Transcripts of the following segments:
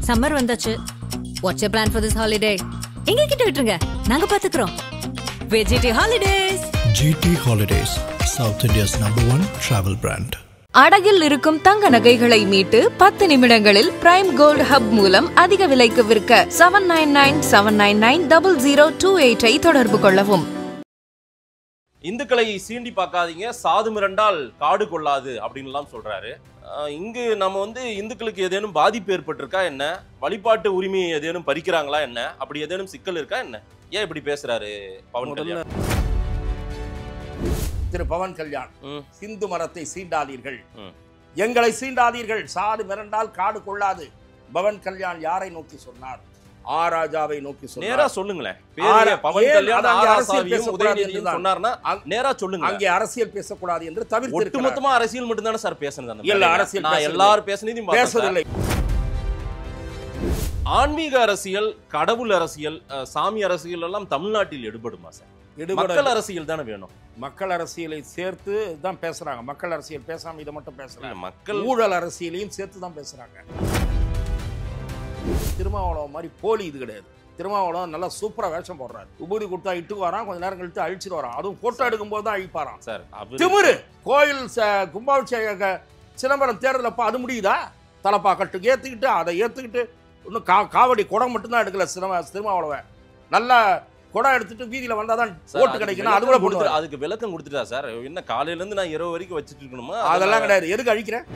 Summer வந்தாச்சு. What's your plan for this holiday? எங்க கிட்ட விட்டுருங்க, நாங்க பாத்துக்கிறோம். VGT Holidays. GT Holidays, South India's #1 travel brand. அடகில் இருக்கும் தங்க நகைகளை மீட்டு 10 நிமிடங்களில் பிரைம் கோல்ட் ஹப் மூலம் அதிக விலைக்கு விற்க 7997990028 தொடர்பு கொள்ளவும். இந்துக்களை சீண்டி பார்க்காதீங்க, சாது மிரண்டால் காடு கொள்ளாது அப்படின்லாம் சொல்றாரு. இங்கு நம்ம இந்துக்களுக்கு ஏதேனும் பாதிப்பு ஏற்பட்டிருக்கா என்ன, வழிபாட்டு உரிமையை ஏதேனும் பறிக்கிறாங்களா என்ன, அப்படி ஏதேனும் சிக்கல் இருக்கா என்ன, ஏன் இப்படி பேசுறாரு பவன் கல்யாண்? திரு பவன் கல்யாண், சிந்து மரத்தை சீண்டாதீர்கள், எங்களை சீண்டாதீர்கள், சாது மிரண்டால் காடு கொள்ளாது. பவன் கல்யாண் யாரை நோக்கி சொன்னார்? ஆராஜாவை நோக்கி சொன்னார். நேரா சொல்லுங்களேன். பவன் கல்யாண் ஆராசாவையும் உதயநிதியும் சொன்னார்னா நேரா சொல்லுங்க. அங்கே அரசியல் பேசக்கூடாது என்று தவிர்த்து ஒட்டுமொத்தமா அரசியல் மட்டும் தானே சார் பேசுறது? இல்ல, அரசியல் நான் எல்லாரும் பேசுனதையும் பேசவில்லை. ஆன்மீக அரசியல், கடவுள் அரசியல், சாமி அரசியல் எல்லாம் தமிழ்நாட்டில் எடுபடுமா சார்? மக்கள் அரசியல் தானே வேணும். மக்கள் அரசியலை சேர்த்து தான் பேசுறாங்க. மக்கள் அரசியல் பேசாம இதை மட்டும் பேசுறாங்க. மக்கள் ஊழல் அரசியலையும் சேர்த்து தான் பேசுறாங்க. திருமாவளவன் மாதிரி போலி இது கிடையாது. திருமாவளவன் நல்லா சூப்பரா வேஷம் போடுறாரு. உபூதி கொடுத்தா இட்டு வரான், கொஞ்ச நேரம் கழித்து அழிச்சிட்டு வரான். அதுவும் போட்டோ எடுக்கும் போது தான் அழிப்பாரான் சார். திமிரு. கோயில் கும்பாபிஷேக சிதம்பரம் தேர்தலப்ப அது முடியுதா? தலப்பா கட்டுக்கு ஏத்துக்கிட்டு அதை ஏத்துக்கிட்டு இன்னும் காவடி குடம் மட்டும்தான் எடுக்கல திருமாவளவன். நல்லா குடம் எடுத்துட்டு வீதியில வந்தாதான் ஓட்டு கிடைக்கணும். அது கூட போடுவாரு. அதுக்கு விளக்கம் கொடுத்துட்டா சார்? என்ன காலையில இருந்து நான் இரவு வரைக்கும் வச்சிட்டு இருக்கணுமா? அதெல்லாம் கிடையாது. எதுக்கு அழிக்கிறேன்?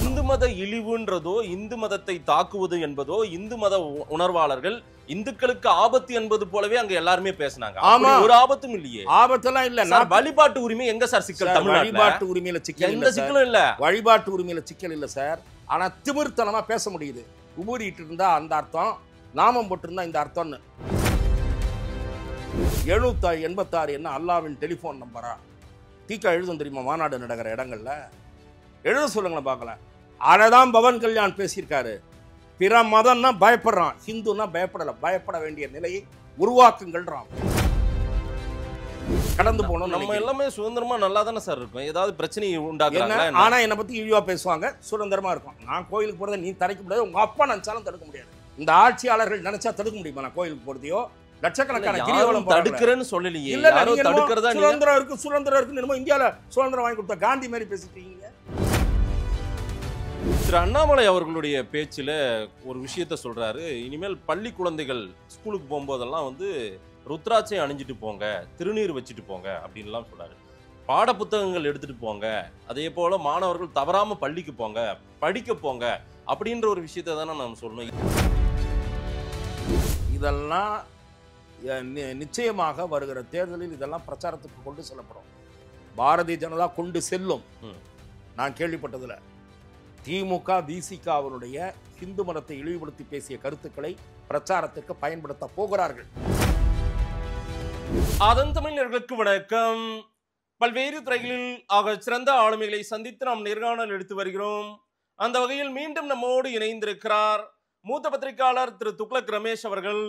இந்து மத இழிவுன்றதோ, இந்து மதத்தை தாக்குவது என்பதோ, இந்து மத உணர்வாளர்கள் இந்துக்களுக்கு ஆபத்து என்பது போலவே அங்க எல்லாருமே பேசினாங்க. ஒரு ஆபத்தும் இல்லையே. ஆபத்தெல்லாம் இல்ல. வழிபாட்டு உரிமை எங்க சார் சிக்கல்? வழிபாட்டு உரிமையில சிக்கல் எந்த சிக்கலும் இல்ல. வழிபாட்டு உரிமையில சிக்கல் இல்ல சார். ஆனா திமிர்த்தனமா பேச முடியுது. உபூதிட்டு இருந்தா அந்த அர்த்தம், நாமம் போட்டிருந்தா இந்த அர்த்தம்னு. 786 என்ன அல்லாவின் டெலிபோன் நம்பரா? தீக்கா எழுதும் தெரியுமா? மாநாடு நடக்கிற இடங்கள்ல எழுத சொல்லுங்களேன் பார்க்கலாம். அதைதான் பவன் கல்யாண் பேசியிருக்காரு. பிற மதம்னா பயப்படுறான், ஹிந்துன்னா பயப்படல. பயப்பட வேண்டிய நிலையை உருவாக்குங்கள்றான். கடந்து போனோம். நம்ம எல்லாமே சுதந்திரமா நல்லா தானே சார் இருக்கும். ஏதாவது பிரச்சனை உண்டாக்குறாங்க. ஆனா என்னை பத்தி இழிவா பேசுவாங்க. சுதந்திரமா இருக்கும். நான் கோயிலுக்கு போறதை நீ தடுக்க முடியாது. உங்க அப்பா நினைச்சாலும் தடுக்க முடியாது. இந்த ஆட்சியாளர்கள் நினைச்சா தடுக்க முடியுமா? நான் கோயிலுக்கு போறதையோ லட்சக்கணக்கான கிரிவலம் தடுக்கிறேன்னு சொல்லலையே. சுதந்திரம் இருக்கு, சுதந்திரம் இருக்கு. இந்தியால சுதந்திரம் வாங்கி கொடுத்த காந்தி மாதிரி பேசிட்டீங்க. திரு அண்ணாமலை அவர்களுடைய பேச்சுல ஒரு விஷயத்த சொல்றாரு. இனிமேல் பள்ளி குழந்தைகள் ஸ்கூலுக்கு போகும்போதெல்லாம் ருத்ராட்சை அணிஞ்சிட்டு போங்க, திருநீர் வச்சுட்டு போங்க அப்படின்லாம் சொல்றாரு. பாட புத்தகங்கள் எடுத்துட்டு போங்க, அதே போல மாணவர்கள் தவறாம பள்ளிக்கு போங்க, படிக்க போங்க அப்படின்ற ஒரு விஷயத்த தானே நம்ம சொல்லணும். இதெல்லாம் நிச்சயமாக வருகிற தேர்தலில் இதெல்லாம் பிரச்சாரத்துக்கு கொண்டு செல்லப்படும். பாரதிய ஜனதா கொண்டு செல்லும். நான் கேள்விப்பட்டதுல திமுக விசிகாவினுடைய ஹிந்து மதத்தை இழிவுபடுத்தி பேசிய கருத்துக்களை பிரச்சாரத்திற்கு பயன்படுத்த போகிறார்கள். அதன் தமிழர்களுக்கு வணக்கம். பல்வேறு துறைகளில் ஆக சிறந்த ஆளுமைகளை சந்தித்து நாம் நேர்காணல் எடுத்து வருகிறோம். அந்த வகையில் மீண்டும் நம்மோடு இணைந்திருக்கிறார் மூத்த பத்திரிகையாளர் திரு துக்ளக் ரமேஷ் அவர்கள்.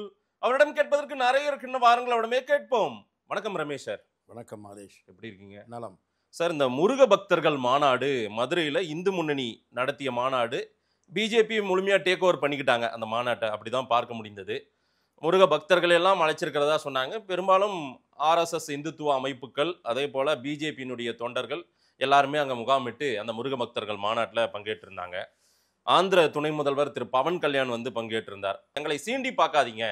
அவரிடம் கேட்பதற்கு நிறைய இருக்கின்ற வாரங்கள் அவரிடமே கேட்போம். வணக்கம் ரமேஷ் சார். வணக்கம் மாதேஷ், எப்படி இருக்கீங்க? நலம் சார். இந்த முருக பக்தர்கள் மாநாடு மதுரையில் இந்து முன்னணி நடத்திய மாநாடு, பிஜேபி முழுமையாக டேக் ஓவர் பண்ணிக்கிட்டாங்க அந்த மாநாட்டை, அப்படிதான் பார்க்க முடிந்தது. முருக பக்தர்கள் எல்லாம் அழைச்சிருக்கிறதா சொன்னாங்க. பெரும்பாலும் ஆர்எஸ்எஸ் இந்துத்துவ அமைப்புகள், அதே போல் பிஜேபியினுடைய தொண்டர்கள் எல்லாருமே அங்கே முகாமிட்டு அந்த முருக பக்தர்கள் மாநாட்டில் பங்கேற்றிருந்தாங்க. ஆந்திர துணை முதல்வர் திரு பவன் கல்யாண் பங்கேற்றிருந்தார். எங்களை சீண்டி பார்க்காதீங்க,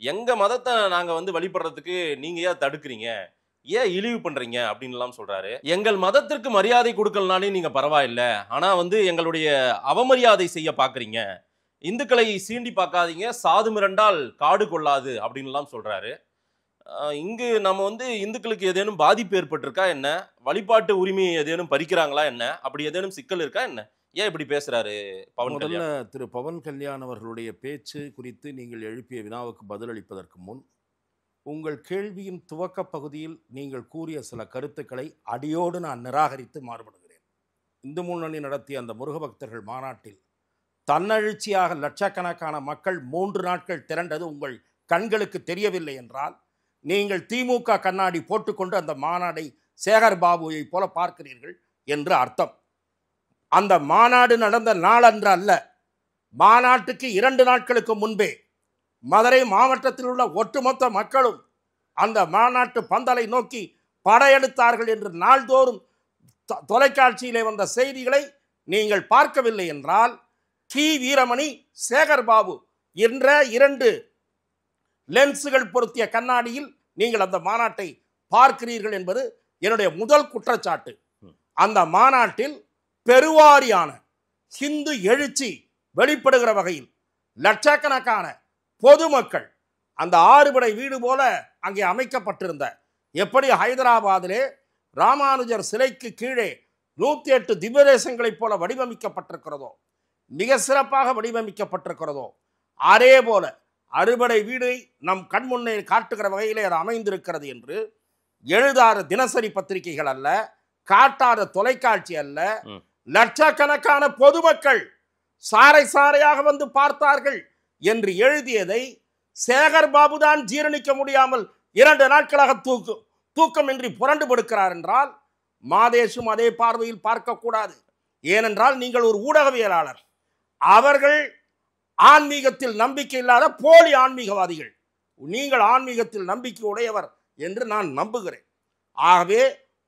எங்கள் மதத்தை நாங்கள் வழிபடுறதுக்கு நீங்கள் ஏன் தடுக்கிறீங்க, ஏன் இழிவு பண்றீங்க அப்படின்லாம் சொல்றாரு. எங்கள் மதத்திற்கு மரியாதை கொடுக்கலனாலே நீங்க பரவாயில்ல, ஆனா எங்களுடைய அவமரியாதை செய்ய பாக்குறீங்க, இந்துக்களை சீண்டி பார்க்காதீங்க, சாது மிரண்டால் காடு கொள்ளாது அப்படின்லாம் சொல்றாரு. இங்கு நம்ம இந்துக்களுக்கு ஏதேனும் பாதிப்பு ஏற்பட்டிருக்கா என்ன, வழிபாட்டு உரிமையை ஏதேனும் பறிக்கிறாங்களா என்ன, அப்படி ஏதேனும் சிக்கல் இருக்கா என்ன, ஏன் இப்படி பேசுறாரு பவன் கல்யாண்? திரு பவன் கல்யாண் அவர்களுடைய பேச்சு குறித்து நீங்கள் எழுப்பிய வினாவுக்கு பதிலளிப்பதற்கு முன் உங்கள் கேள்வியின் துவக்க பகுதியில் நீங்கள் கூறிய சில கருத்துக்களை அடியோடு நான் நிராகரித்து மாறுபடுகிறேன். இந்து முன்னணி நடத்திய அந்த முருக பக்தர்கள் மாநாட்டில் தன்னெழுச்சியாக லட்சக்கணக்கான மக்கள் 3 நாட்கள் திரண்டது உங்கள் கண்களுக்கு தெரியவில்லை என்றால் நீங்கள் திமுக கண்ணாடி போட்டுக்கொண்டு அந்த மாநாடை சேகர் பாபுவை போல பார்க்கிறீர்கள் என்று அர்த்தம். அந்த மாநாடு நடந்த நாள் அன்று அல்ல, மாநாட்டுக்கு 2 நாட்களுக்கு முன்பே மதுரை மாவட்டத்தில் உள்ள ஒட்டுமொத்த மக்களும் அந்த மாநாட்டு பந்தலை நோக்கி படையெடுத்தார்கள் என்று நாள்தோறும் தொலைக்காட்சியிலே வந்த செய்திகளை நீங்கள் பார்க்கவில்லை என்றால் கி வீரமணி, சேகர் பாபு என்ற 2 லென்ஸுகள் பொருத்திய கண்ணாடியில் நீங்கள் அந்த மாநாட்டை பார்க்கிறீர்கள் என்பது என்னுடைய முதல் குற்றச்சாட்டு. அந்த மாநாட்டில் பெருவாரியான ஹிந்து எழுச்சி வெளிப்படுகிற வகையில் லட்சக்கணக்கான பொதுமக்கள் அந்த 6 படை வீடு போல அங்கே அமைக்கப்பட்டிருந்த, எப்படி ஹைதராபாத்திலே ராமானுஜர் சிலைக்கு கீழே 108 திவ்யதேசங்களைப் போல வடிவமைக்கப்பட்டிருக்கிறதோ, மிக சிறப்பாக வடிவமைக்கப்பட்டிருக்கிறதோ, அதே போல அறுபடை வீடை நம் கண்முன்னே காட்டுகிற வகையிலே அது அமைந்திருக்கிறது என்று எழுதாத தினசரி பத்திரிகைகள் அல்ல, காட்டாத தொலைக்காட்சி அல்ல, லட்சக்கணக்கான பொதுமக்கள் சாறை சாறையாக வந்து பார்த்தார்கள் என்று எழுதியதை சேகர் பாபு தான் ஜீரணிக்க முடியாமல் 2 நாட்களாக தூக்கமின்றி புரண்டு படுக்கிறார் என்றால் மாதேஷும் அதே பார்வையில் பார்க்கக்கூடாது. ஏனென்றால் நீங்கள் ஒரு ஊடகவியலாளர். அவர்கள் ஆன்மீகத்தில் நம்பிக்கை இல்லாத போலி ஆன்மீகவாதிகள். நீங்கள் ஆன்மீகத்தில் நம்பிக்கை உடையவர் என்று நான் நம்புகிறேன். ஆகவே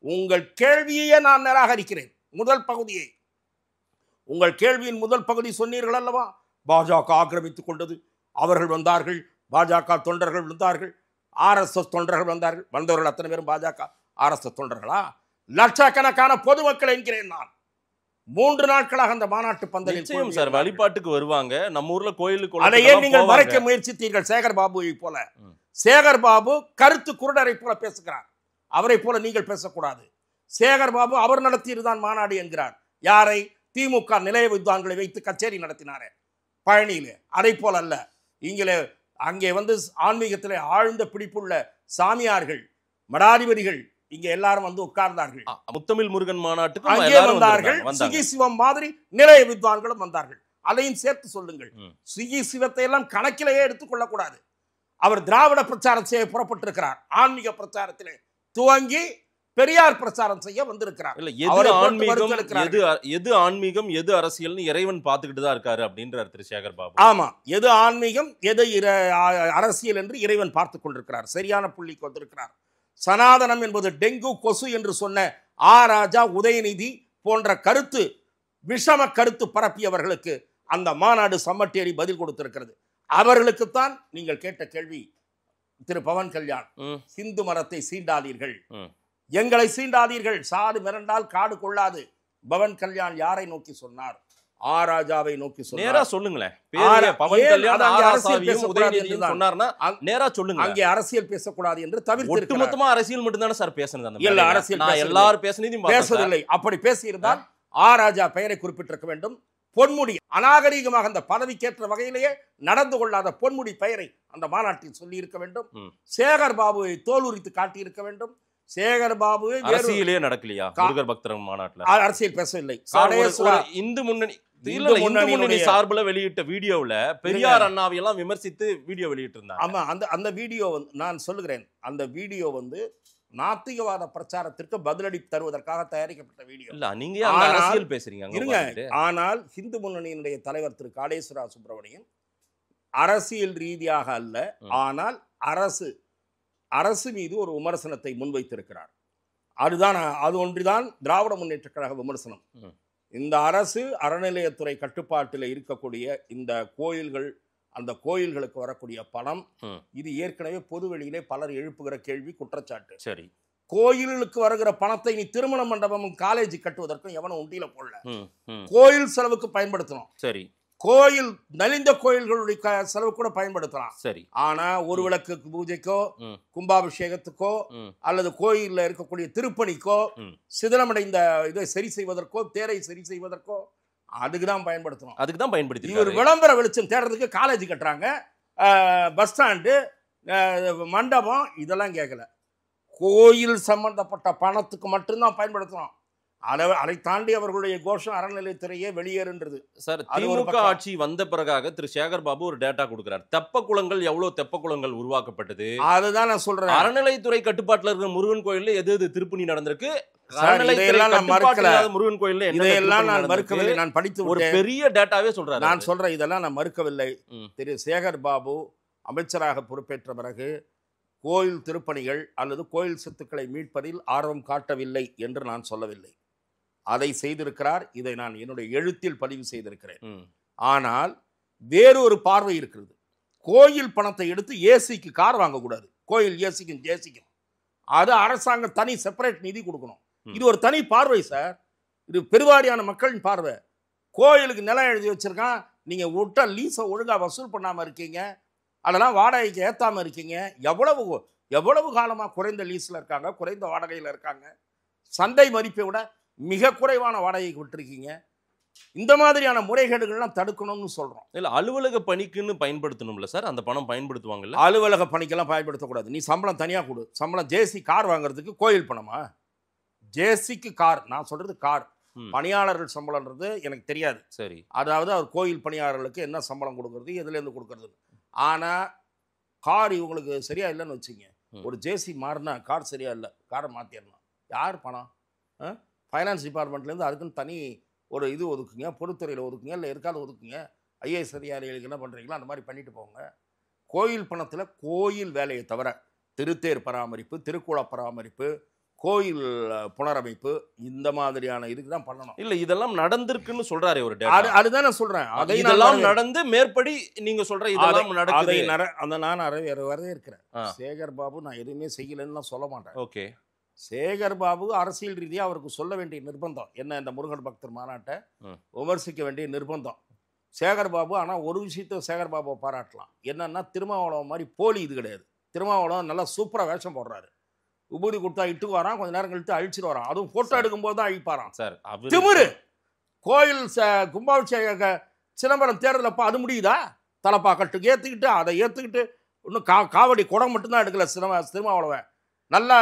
உங்கள் கேள்வியையே நான் நிராகரிக்கிறேன். முதல் பகுதியை, உங்கள் கேள்வியின் முதல் பகுதி சொன்னீர்கள் அல்லவா, பாஜக ஆக்கிரமித்துக் கொண்டது, அவர்கள் வந்தார்கள், பாஜக தொண்டர்கள் வந்தார்கள், RSS தொண்டர்கள் வந்தார்கள். வந்தவர்கள் அத்தனை பேரும் பாஜக RSS தொண்டர்களா? லட்சக்கணக்கான பொதுமக்கள் என்கிறேன் நான். 3 நாட்களாக அந்த மாநாட்டு பந்தலில் சார் வழிபாட்டுக்கு வருவாங்க. நம்ம ஊர்ல கோயிலுக்கு அதையே நீங்கள் மறைக்க முயற்சித்தீர்கள் சேகர் பாபுவை போல. சேகர் பாபு கருத்து குருடரை போல பேசுகிறார். அவரை போல நீங்கள் பேசக்கூடாது. சேகர் பாபு அவர் நடத்தியதுதான் மாநாடு என்கிறார். யாரை? திமுக நிலைய வித்வான்களை வைத்து கச்சேரி நடத்தினாரே பழனியிலே. அதை போல அல்ல. இங்கே அங்கே வந்து ஆன்மீகத்திலே ஆழ்ந்த பிடிப்புள்ள சாமியார்கள், மடாதிபதிகள் இங்கே எல்லாரும் வந்து உட்கார்ந்தார்கள். முத்தமிழ் முருகன் மாநாட்டுக்கு அங்கே வந்தார்கள். சிகி சிவம் மாதிரி நிலைய வித்வான்களும் வந்தார்கள். அதையும் சேர்த்து சொல்லுங்கள். சிகி சிவத்தை எல்லாம் கணக்கிலேயே எடுத்துக்கொள்ளக்கூடாது. அவர் திராவிட பிரச்சாரம் செய்ய புறப்பட்டிருக்கிறார். ஆன்மீக பிரச்சாரத்திலே துவங்கி பெரியார் பிரச்சாரம் செய்ய வந்திருக்கிறார். எது ஆன்மீகம் எது அரசியல் இறைவன் பார்த்துக்கிட்டு தான் இருக்காரு அப்படின்றார் திரு சேகர் பாபு. ஆமா, எது ஆன்மீகம் எது அரசியல் என்று இறைவன் பார்த்துக் கொண்டிருக்கிறார். சரியான புள்ளிக்கு வந்திருக்கிறார். சனாதனம் என்பது டெங்கு கொசு என்று சொன்ன ராஜா, உதயநிதி போன்ற கருத்து விஷம கருத்து பரப்பியவர்களுக்கு அந்த மாநாடு சம்மட்டேறி பதில் கொடுத்திருக்கிறது. அவர்களுக்குத்தான் நீங்கள் கேட்ட கேள்வி. திரு பவன் கல்யாண், ஹிந்து மரத்தை சீண்டாதீர்கள், எங்களை சீண்டாதீர்கள், சாது மிரண்டால் காடு கொள்ளாது. பவன் கல்யாண் யாரை நோக்கி சொன்னார்? ராஜாவை நோக்கி சொன்னார். சொல்லுங்களேன். அங்கே அரசியல் பேசக்கூடாது என்று தவிர்த்து மொத்தமா அரசியல் மட்டும்தானே சார் பேசுனது. எல்லாரும் பேசவில்லை. அப்படி பேசியிருந்தால் ராஜா பெயரை குறிப்பிட்டிருக்க வேண்டும். பொன்முடி அநாகரீகமாக அந்த பதவிக்கேற்ற வகையிலேயே நடந்து கொள்ளாத பொன்முடி பெயரை அந்த மாநாட்டில் சொல்லி இருக்க வேண்டும். சேகர் பாபுவை தோலுரித்து காட்டியிருக்க வேண்டும். சேகர் பாபு அரசியலே நடக்கலையா? முருகர் பக்தர் மாநாட்டில் அரசியல் பேசவில்லை. இந்து முன்னணி சார்பில் வெளியிட்ட வீடியோவில் பெரியார் அண்ணாவை எல்லாம் விமர்சித்து வீடியோ வெளியிட்டு இருந்தாங்க. ஆமா, அந்த வீடியோ நான் சொல்லுகிறேன். அந்த வீடியோ வந்து நாத்திகவாத பிரச்சாரத்திற்கு பதிலடி தருவதற்காக தயாரிக்கப்பட்ட வீடியோ. இல்ல, நீங்க அரசியல் பேசுறீங்க. ஆனால் இந்து முன்னணியினுடைய தலைவர் திரு காடேஸ்வரா சுப்பிரமணியன் அரசியல் ரீதியாக அல்ல, ஆனால் அரசு மீது ஒரு விமர்சனத்தை முன்வைத்திருக்கிறார். அது ஒன்றுதான் திராவிட முன்னேற்ற கழக விமர்சனம். இந்த அரசு அறநிலையத்துறை கட்டுப்பாட்டில் இருக்கக்கூடிய இந்த கோயில்கள், அந்த கோயில்களுக்கு வரக்கூடிய பணம், இது ஏற்கனவே பொதுவெளியிலே பலர் எழுப்புகிற கேள்வி, குற்றச்சாட்டு. சரி, கோயிலுக்கு வருகிற பணத்தை நீ திருமண மண்டபமும் காலேஜ் கட்டுவதற்கும் எவனும் உண்டியில போடல, கோயில் செலவுக்கு பயன்படுத்தணும். சரி, கோயில் நலிந்த கோயில்களுடைய செலவு கூட பயன்படுத்தலாம். சரி, ஆனா ஒரு விளக்கு பூஜைக்கோ கும்பாபிஷேகத்துக்கோ அல்லது கோயில்ல இருக்கக்கூடிய திருப்பணிக்கோ சிதிலமடைந்த இதை சரி செய்வதற்கோ தேரை சரி செய்வதற்கோ அதுக்குதான் பயன்படுத்தணும். அதுக்குதான் பயன்படுத்தி இவர் விளம்பர வெளிச்சம் தேடுறதுக்கு காலேஜ் கட்டுறாங்க, பஸ் ஸ்டாண்டு, மண்டபம், இதெல்லாம் கேட்கல. கோயில் சம்பந்தப்பட்ட பணத்துக்கு மட்டும்தான் பயன்படுத்தணும். அதை தாண்டி அவர்களுடைய கோஷம் அறநிலையத்துறையே வெளியேறுன்றது. சார், திமுக ஆட்சி வந்த பிறகாக திரு சேகர் பாபு ஒரு டேட்டா கொடுக்கிறார். தெப்ப குளங்கள் எவ்வளவு தெப்ப குளங்கள் உருவாக்கப்பட்டது, அதுதான் நான் சொல்றேன். அறநிலையத்துறை கட்டுப்பாட்டில் இருக்கிற முருகன் கோயில்ல எது திருப்பணி நடந்திருக்கு, இதையெல்லாம் நான் மறுக்கல. முருகன் கோயில்ல இதையெல்லாம் நான் மறுக்கவில்லை. நான் படித்து ஒரு பெரிய டேட்டாவே சொல்றாரு. நான் சொல்றேன், இதெல்லாம் நான் மறுக்கவில்லை. திரு சேகர் பாபு அமைச்சராக பொறுப்பேற்ற பிறகு கோயில் திருப்பணிகள் அல்லது கோயில் சொத்துக்களை மீட்பதில் ஆர்வம் காட்டவில்லை என்று நான் சொல்லவில்லை. அதை செய்திருக்கிறார். இதை நான் என்னுடைய எழுத்தில் பதிவு செய்திருக்கிறேன். ஆனால் வேறொரு பார்வை இருக்கிறது. கோயில் பணத்தை எடுத்து ஏசிக்கு கார் வாங்கக்கூடாது. கோயில் ஏசிக்கும் ஜேசிக்கும் அது அரசாங்கம் தனி செப்பரேட் நிதி கொடுக்கணும். இது ஒரு தனி பார்வை சார். இது பெருவாரியான மக்களின் பார்வை. கோயிலுக்கு நிலம் எழுதி வச்சிருக்கான், நீங்க விட்டா லீஸை ஒழுங்கா வசூல் பண்ணாம இருக்கீங்க, அதெல்லாம் வாடகைக்கு ஏத்தாம இருக்கீங்க. எவ்வளவு காலமா குறைந்த லீஸ்ல இருக்காங்க, குறைந்த வாடகையில் இருக்காங்க, சந்தை மதிப்பை விட மிக குறைவான வாடகைக்கு விட்டுருக்கீங்க. இந்த மாதிரியான முறைகேடுகள்லாம் தடுக்கணும்னு சொல்றோம். இல்ல அலுவலக பணிக்குன்னு பயன்படுத்தணும்ல சார், அந்த பணம் பயன்படுத்துவாங்கல்ல. அலுவலக பணிக்கெல்லாம் பயன்படுத்தக்கூடாது. நீ சம்பளம் தனியா கொடு. சம்பளம் ஜேசி கார் வாங்குறதுக்கு கோயில் பணமா? ஜேசிக்கு கார், நான் சொல்றது கார். பணியாளர்கள் சம்பளம்ன்றது எனக்கு தெரியாது. சரி, அதாவது அவர் கோயில் பணியாளர்களுக்கு என்ன சம்பளம் கொடுக்கறது, எதுலேருந்து கொடுக்கறது. ஆனால் கார் இவங்களுக்கு சரியா இல்லைன்னு வச்சுங்க, ஒரு ஜேசி மாறினா கார் சரியா இல்லை, காரை மாற்றிடணும். யார் பணம்? ஃபைனான்ஸ் டிபார்ட்மெண்ட்லேருந்து அதுக்குன்னு தனி ஒரு இது ஒதுக்குங்க, பொதுத்துறையில் ஒதுக்குங்க, இல்லை இருக்காது ஒதுக்குங்க. ஐஏஎஸ் அதிகாரிகளுக்கு என்ன பண்ணுறீங்களோ அந்த மாதிரி பண்ணிட்டு போங்க. கோயில் பணத்தில் கோயில் வேலையை தவிர திருத்தேர் பராமரிப்பு, திருக்குள பராமரிப்பு, கோயில் புனரமைப்பு, இந்த மாதிரியான இதுக்கு தான் பண்ணணும். இல்ல இதெல்லாம் நடந்திருக்குன்னு சொல்றாரு ஒரு டேட்டா. அதுதான் நான் சொல்றேன். அதெல்லாம் நடந்து மேற்படி நீங்க சொல்ற இதெல்லாம் நடக்குது. அந்த நான் வரவே இருக்கிறேன். சேகர் பாபு நான் எதுவுமே செய்யலன்னு சொல்ல மாட்டேன். ஓகே, சேகர் பாபு அரசியல் ரீதியாக அவருக்கு சொல்ல வேண்டிய நிர்பந்தம் என்ன, இந்த முருகன் பக்தர் மாநாட்டை விமர்சிக்க வேண்டிய நிர்பந்தம் சேகர் பாபு. ஆனால் ஒரு விஷயத்த சேகர் பாபுவை பாராட்டலாம். என்னன்னா, திருமாவளவன் மாதிரி போலி இது கிடையாது. திருமாவளவன் நல்லா சூப்பராக வேஷம் போடுறாரு. உபூதி கொடுத்தா இட்டுக்கு வரான், கொஞ்ச நேரம் கழித்து அழிச்சிட்டு வரான். அதுவும் போட்டோ எடுக்கும்போது தான் அழிப்பாரான் சார். திமிரு. கோயில் கும்பாபிஷேக சிதம்பரம் தேர்தலப்போ அது முடியுதா? தலைப்பாக்கட்டுக்கு ஏற்றுக்கிட்டு அதை ஏற்றுக்கிட்டு இன்னும் காவடி குடம் மட்டும்தான் எடுக்கல திருமாவளவன். நல்லா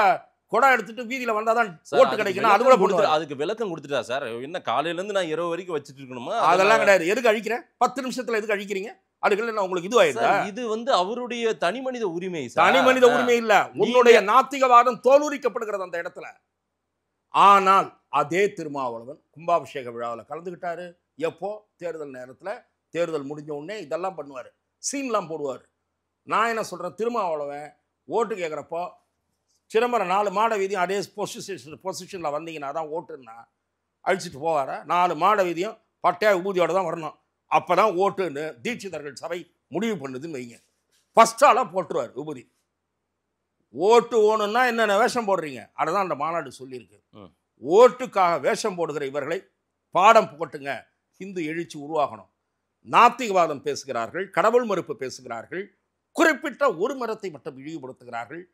குடம் எடுத்துட்டு வீதியில் வந்தால் தான் ஓட்டு கிடைக்கணும். அது கூட கொடுத்து அதுக்கு விளக்கம் கொடுத்துட்டா சார். என்ன காலையிலேருந்து நான் இரவு வரைக்கும் வச்சுட்டு இருக்கணுமா? அதெல்லாம் கிடையாது. எதுக்கு அழிக்கிறேன்? 10 நிமிஷத்தில் எதுக்கு அழிக்கிறீங்க? அதுக்குள்ள உங்களுக்கு இது ஆயிடுதா? இது அவருடைய தனி மனித உரிமை. தனி மனித உரிமை இல்ல, உன்னுடைய நாத்திகவாதம் தோலுரிக்கப்படுகிறது அந்த இடத்துல. ஆனால் அதே திருமாவளவன் கும்பாபிஷேக விழாவில் கலந்துக்கிட்டாரு. எப்போ? தேர்தல் நேரத்தில். தேர்தல் முடிஞ்ச உடனே இதெல்லாம் பண்ணுவார், சீன்லாம் போடுவார். நான் என்ன சொல்கிறேன், திருமாவளவன் ஓட்டு கேட்குறப்போ சிதம்பரம் 4 மாட வீதியும் அதே பொசிஷனில் வந்தீங்கன்னா தான் ஓட்டுன்னா அழிச்சிட்டு போவாரா? 4 மாட வீதியும் பட்டையா உபூதியோடு தான் வரணும், அப்போ தான் ஓட்டுன்னு தீட்சிதர்கள் சபை முடிவு பண்ணுதுன்னு வைங்க. ஃபஸ்ட் ஆளாக போட்டுருவார் உபூதி. ஓட்டு ஓணுன்னா என்னென்ன வேஷம் போடுறீங்க அதை தான் அந்த மாநாடு சொல்லியிருக்கு. ஓட்டுக்காக வேஷம் போடுகிற இவர்களை பாடம் புகட்டுங்க. ஹிந்து எழுச்சி உருவாகணும். நாத்திகவாதம் பேசுகிறார்கள், கடவுள் மறுப்பு பேசுகிறார்கள், குறிப்பிட்ட ஒரு மதத்தை மட்டும் இழிவுபடுத்துகிறார்கள்.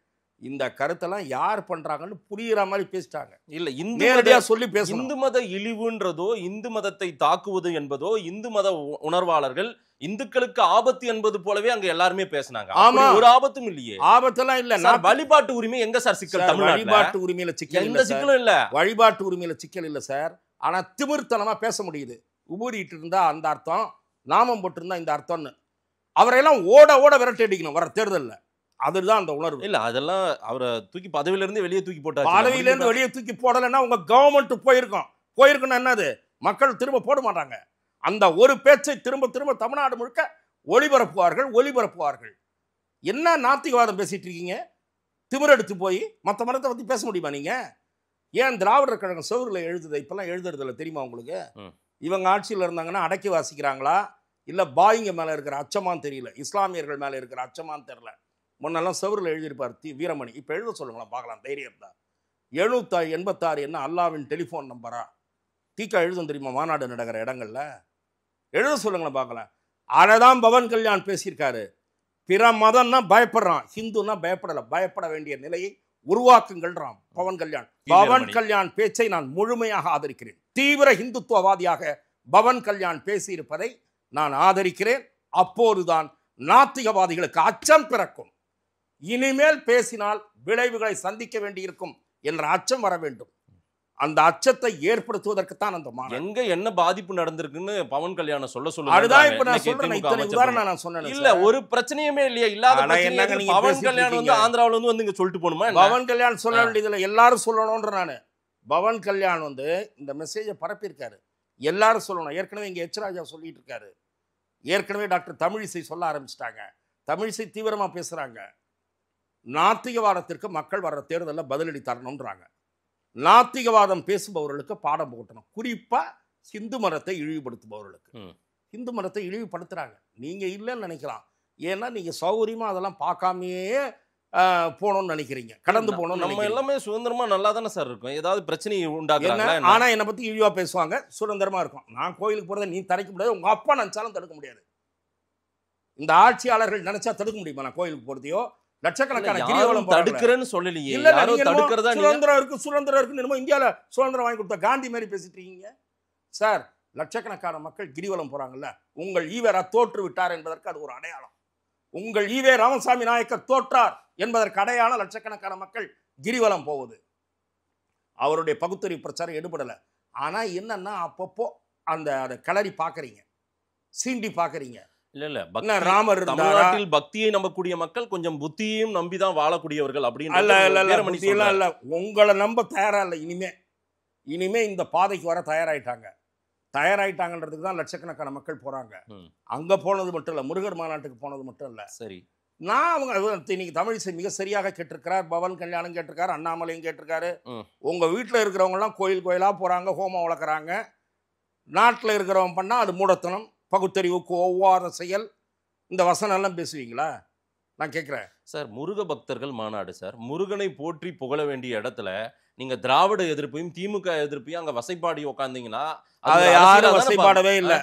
இந்த கருத்தெல்லாம் யார் பண்றாங்கன்னு புரியுற மாதிரி பேசிட்டாங்க. இல்ல நேரடியா சொல்லி பேசணும். இந்து மத இழிவுன்றதோ, இந்து மதத்தை தாக்குவது என்பதோ, இந்து மத உணர்வாளர்கள் இந்துக்களுக்கு ஆபத்து என்பது போலவே அங்க எல்லாருமே பேசினாங்க. ஆமா, ஒரு ஆபத்தும் இல்லையே. ஆபத்தெல்லாம் இல்ல. நான் வழிபாட்டு உரிமை எங்க சார் சிக்கல்? வழிபாட்டு உரிமையில சிக்கல் எந்த சிக்கலும் இல்ல. வழிபாட்டு உரிமையில சிக்கல் இல்ல சார். ஆனா திமிர்த்தனமா பேச முடியுது. உபூதிட்டு இருந்தா அந்த அர்த்தம், நாமம் போட்டு இருந்தா இந்த அர்த்தம்னு அவரையெல்லாம் ஓட ஓட விரட்டி அடிக்கணும் வர தேர்தல்ல. அதுதான் அந்த உணர்வு. இல்ல அதெல்லாம் அவரை தூக்கி பதவியில இருந்து வெளியே தூக்கி போட்டாரு. பதவியில இருந்து வெளியே தூக்கி போடலைன்னா உங்க கவர்மெண்ட் போயிருக்குன்னா என்னது? மக்கள் திரும்ப போட மாட்டாங்க. அந்த ஒரு பேச்சை திரும்ப திரும்ப தமிழ்நாடு முழுக்க ஒளிபரப்புவார்கள். என்ன நாத்திகவாதம் பேசிட்டு இருக்கீங்க? திமிரெடுத்து போய் மற்ற மதத்தை பத்தி பேச முடியுமா நீங்க? ஏன் திராவிடர் கழகம் செவரில் எழுதுது? இப்பெல்லாம் எழுதுறதில்ல தெரியுமா உங்களுக்கு? இவங்க ஆட்சியில் இருந்தாங்கன்னா அடக்கி வாசிக்கிறாங்களா இல்ல பாயிங்க மேல இருக்கிற அச்சமான்னு தெரியல, இஸ்லாமியர்கள் மேல இருக்கிற அச்சமான்னு தெரியல. முன்னெல்லாம் செவரில் எழுதியிருப்பார் வீரமணி. இப்போ எழுத சொல்லுங்களா பார்க்கலாம், தைரியம் தான். 786 என்ன அல்லாவின் டெலிஃபோன் நம்பரா? தீக்கா எழுதும் தெரியுமா மாநாடு நடக்கிற இடங்கள்ல? எழுத சொல்லுங்களேன் பார்க்கலாம். அதைதான் பவன் கல்யாண் பேசியிருக்காரு. பிற மதம்னா பயப்படுறான், ஹிந்துன்னா பயப்படலை. பயப்பட வேண்டிய நிலையை உருவாக்குங்கள்றான் பவன் கல்யாண். பவன் கல்யாண் பேச்சை நான் முழுமையாக ஆதரிக்கிறேன். தீவிர ஹிந்துத்துவவாதியாக பவன் கல்யாண் பேசியிருப்பதை நான் ஆதரிக்கிறேன். அப்போதுதான் நாத்திகவாதிகளுக்கு அச்சம் பிறக்கும். இனிமேல் பேசினால் விளைவுகளை சந்திக்க வேண்டியிருக்கும் என்ற அச்சம் வர வேண்டும். அந்த அச்சத்தை ஏற்படுத்துவதற்குத்தான் அந்த மாநாடு. எங்க என்ன பாதிப்பு நடந்திருக்குன்னு பவன் கல்யாணம் சொல்ல அதுதான் இப்ப நான் சொல்றேன். இத்தனை உதாரணம் நான் சொன்னேன். இல்ல ஒரு பிரச்சனையுமே இல்லையா? இல்லாத பவன் கல்யாணம் வந்து ஆந்திராவுல வந்து இங்க சொல்லிட்டு போணுமா? பவன் கல்யாணம் சொல்ல வேண்டியதுல எல்லாரும் சொல்லணும்ன்ற நானு. பவன் கல்யாண் வந்து இந்த மெசேஜை பரப்பியிருக்காரு. எல்லாரும் சொல்லணும். ஏற்கனவே இங்கே ராஜா சொல்லிட்டு இருக்காரு. ஏற்கனவே டாக்டர் தமிழிசை சொல்ல ஆரம்பிச்சிட்டாங்க. தமிழிசை தீவிரமாக பேசுகிறாங்க. நாத்திகவாதத்திற்கு மக்கள் வர்ற தேர்தலில் பதிலடி தரணுன்றாங்க. நாத்திகவாதம் பேசுபவர்களுக்கு பாடம் போட்டணும். குறிப்பாக ஹிந்து மதத்தை இழிவுபடுத்துபவர்களுக்கு. ஹிந்து மதத்தை இழிவுபடுத்துகிறாங்க. நீங்கள் இல்லைன்னு நினைக்கலாம். ஏன்னா நீங்கள் சௌகரியமாக அதெல்லாம் பார்க்காமையே போகணும்னு நினைக்கிறீங்க, கடந்து போகணும். நம்ம எல்லாமே சுதந்திரமா நல்லா தானே சார் இருக்கும். ஏதாவது பிரச்சனை உண்டாக்குறாங்க. ஆனால் என்னை பற்றி இழிவாக பேசுவாங்க. சுதந்திரமாக இருக்கும். நான் கோயிலுக்கு போகிறத நீ தடுக்க முடியாது. உங்கள் அப்பா நினச்சாலும் தடுக்க முடியாது. இந்த ஆட்சியாளர்கள் நினைச்சா தடுக்க முடியுமா? நான் கோயிலுக்கு போகிறதையோ லட்சக்கணக்கான கிரிவலம் தடுக்கிறேன்னு சொல்லலையே. சுதந்திரம் இருக்கு, சுதந்திரம் இருக்குன்னு என்னமோ இந்தியாவில் சுதந்திரம் வாங்கி கொடுத்த காந்தி மாதிரி பேசிட்டு இருக்கீங்க சார். லட்சக்கணக்கான மக்கள் கிரிவலம் போறாங்கல்ல, உங்கள் ஈவேரா தோற்று விட்டார் என்பதற்கு அது ஒரு அடையாளம். உங்கள் ஈவே ராமசாமி நாயக்கர் தோற்றார் என்பதற்கு அடையாளம் லட்சக்கணக்கான மக்கள் கிரிவலம் போவது. அவருடைய பகுத்தறிவு பிரச்சாரம் எடுபடலை. ஆனா என்னன்னா அப்பப்போ அந்த கிளறி பாக்குறீங்க, சீண்டி பாக்குறீங்க. இல்ல ராமர் தமிழ்நாட்டில் பக்தியை நம்பக்கூடிய மக்கள் கொஞ்சம் புத்தியையும் நம்பிதான் வாழக்கூடியவர்கள் அப்படின்னு. உங்களை நம்ப தயாரா இல்லை. இனிமே இந்த பாதைக்கு வர தயாராயிட்டாங்கன்றதுக்கு தான் லட்சக்கணக்கான மக்கள் போறாங்க. அங்க போனது மட்டும் இல்ல, முருகர் மாநாட்டுக்கு போனது மட்டும் இல்ல. சரி, நான் அவங்க இன்னைக்கு தமிழிசை மிக சரியாக கேட்டிருக்கிறார். பவன் கல்யாணம் கேட்டிருக்காரு, அண்ணாமலையும் கேட்டிருக்காரு. உங்க வீட்டில் இருக்கிறவங்க எல்லாம் கோயிலா போறாங்க, ஹோமம் வளர்க்குறாங்க. நாட்டில் இருக்கிறவங்க பண்ணா அது மூடத்தனம், பகுத்தறிவுக்கு ஒவ்வாத செயல். இந்த வசனம் எல்லாம் பேசுவீங்களா? நான் கேட்குறேன் சார். முருக பக்தர்கள் மாநாடு சார். முருகனை போற்றி புகழ வேண்டிய இடத்துல நீங்க திராவிட எதிர்ப்பையும் திமுக எதிர்ப்பையும் அங்க வசைப்பாடி உட்காந்தீங்கன்னா அதை யாரும் வசைப்பாடவே இல்லை.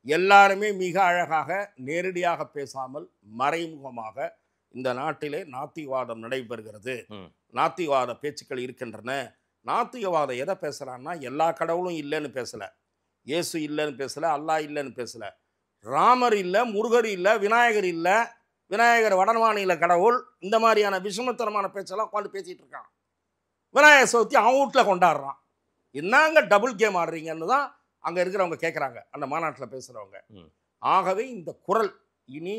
எல்லாருமே மிக அழகாக நேரடியாக பேசாமல் மறைமுகமாக இந்த நாட்டிலே நாத்திகவாதம் நடைபெறுகிறது, நாத்திகவாத பேச்சுக்கள் இருக்கின்றன. நாத்திகவாதம் எதை பேசுறான்னா, எல்லா கடவுளும் இல்லைன்னு பேசல, இயேசு இல்லைன்னு பேசல, அல்லாஹ் இல்லைன்னு பேசல, ராமர் இல்லை, முருகர் இல்லை, விநாயகர் இல்லை, விநாயகர் வடமாநில கடவுள், இந்த மாதிரியான விஷமத்தனமான பேச்செல்லாம் உட்காந்து பேசிட்டு இருக்கான். விநாயகர் சதுர்த்தி அவன் வீட்டில் கொண்டாடுறான். என்னங்க டபுள் கேம் ஆடுறீங்கன்னு தான் அங்கே இருக்கிறவங்க கேட்குறாங்க, அந்த மாநாட்டில் பேசுகிறவங்க. ஆகவே இந்த குரல் இனி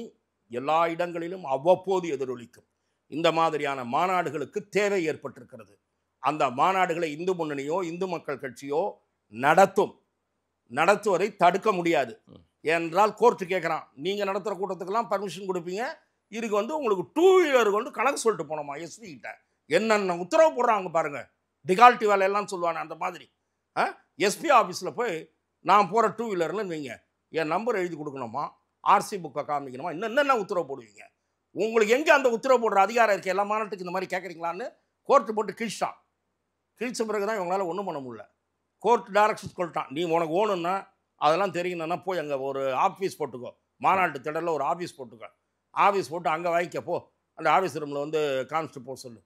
எல்லா இடங்களிலும் அவ்வப்போது எதிரொலிக்கும். இந்த மாதிரியான மாநாடுகளுக்கு தேவை ஏற்பட்டிருக்கிறது. அந்த மாநாடுகளை இந்து முன்னணியோ இந்து மக்கள் கட்சியோ நடத்துவதை தடுக்க முடியாது. ஏனென்றால் கோர்ட்டு கேட்குறான், நீங்கள் நடத்துகிற கூட்டத்துக்கெல்லாம் பர்மிஷன் கொடுப்பீங்க, இதுக்கு உங்களுக்கு 2 வீலர் கணக்கு சொல்லிட்டு போனோமா எஸ்பி கிட்ட, என்னென்ன உத்தரவு போடுறாங்க பாருங்க, டிகால்ட்டி வேலையெல்லாம் சொல்லுவாங்க. அந்த மாதிரி எஸ்பி ஆஃபீஸில் போய் நான் போகிற 2 வீலர்லன்னு வைங்க, என் நம்பர் எழுதி கொடுக்கணுமா, ஆர்சி புக்கை காமிக்கணுமா, என்னென்ன உத்தரவு போடுவீங்க? உங்களுக்கு எங்கே அந்த உத்தரவு போடுற அதிகாரம் இருக்குது? எல்லா மாநாட்டுக்கு இந்த மாதிரி கேட்குறீங்களான்னு கோர்ட்டு போட்டு கிழிச்சான். கிழிச்ச பிறகு தான் இவங்களால் ஒன்றும் பண்ண முடியல. கோர்ட் டைரக்ஷன் சொல்லிட்டான், நீ உனக்கு ஓணுன்னா அதெல்லாம் தெரியுங்கன்னா போய் அங்கே ஒரு ஆஃபீஸ் போட்டுக்கோ, மாநாட்டு திடலில் ஒரு ஆஃபீஸ் போட்டுக்கோ, ஆஃபீஸ் போட்டு அங்கே வாங்கிக்கப்போ, அந்த ஆஃபீஸ் ரூமில் கான்ஸ்ட் போக சொல்லு.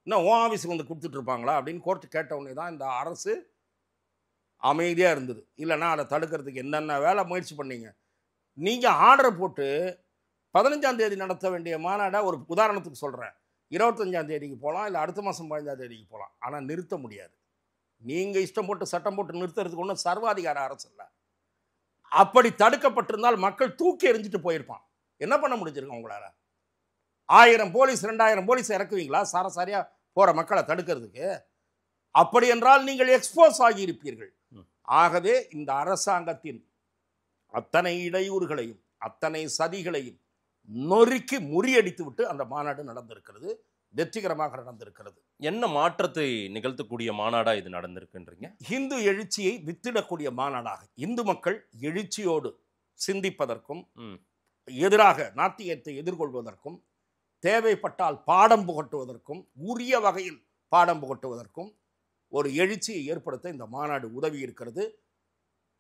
இன்னும் உன் ஆஃபீஸுக்கு கொடுத்துட்ருப்பாங்களா அப்படின்னு கோர்ட்டு கேட்டவுடனே தான் இந்த அரசு அமைதியாக இருந்தது. இல்லைன்னா அதை தடுக்கிறதுக்கு என்னென்ன வேலை முயற்சி பண்ணீங்க. நீங்கள் ஆர்டர் போட்டு 15ஆம் தேதி நடத்த வேண்டிய மாநாடை, ஒரு உதாரணத்துக்கு சொல்கிறேன், 25ஆம் தேதிக்கு போகலாம், இல்லை அடுத்த மாதம் 15ஆம் தேதிக்கு போகலாம். ஆனால் நிறுத்த முடியாது. நீங்கள் இஷ்டம் போட்டு சட்டம் போட்டு நிறுத்துறதுக்கு ஒன்றும் சர்வாதிகார அரசு இல்லை. அப்படி தடுக்கப்பட்டிருந்தால் மக்கள் தூக்கி எறிஞ்சிட்டு போயிருப்பான். என்ன பண்ண முடிஞ்சிருக்கும் உங்களால்? 1000 போலீஸ் 2000 போலீஸ் இறக்குவீங்களா சாரசாரியாக போகிற மக்களை தடுக்கிறதுக்கு? அப்படி என்றால் நீங்கள் எக்ஸ்போஸ் ஆகியிருப்பீர்கள். ஆகவே இந்த அரசாங்கத்தின் அத்தனை இடையூறுகளையும் அத்தனை சதிகளையும் நொறுக்கி முறியடித்து விட்டு அந்த மாநாடு நடந்திருக்கிறது, வெற்றிகரமாக நடந்திருக்கிறது. என்ன மாற்றத்தை நிகழ்த்தக்கூடிய மாநாடா இது நடந்திருக்குன்றீங்க? இந்து எழுச்சியை வித்திடக்கூடிய மாநாடாக, இந்து மக்கள் எழுச்சியோடு சிந்திப்பதற்கும் எதிராக நாத்திகத்தை எதிர்கொள்வதற்கும், தேவைப்பட்டால் பாடம் புகட்டுவதற்கும், உரிய வகையில் பாடம் புகட்டுவதற்கும் ஒரு எழுச்சியை ஏற்படுத்த இந்த மாநாடு உதவி இருக்கிறது.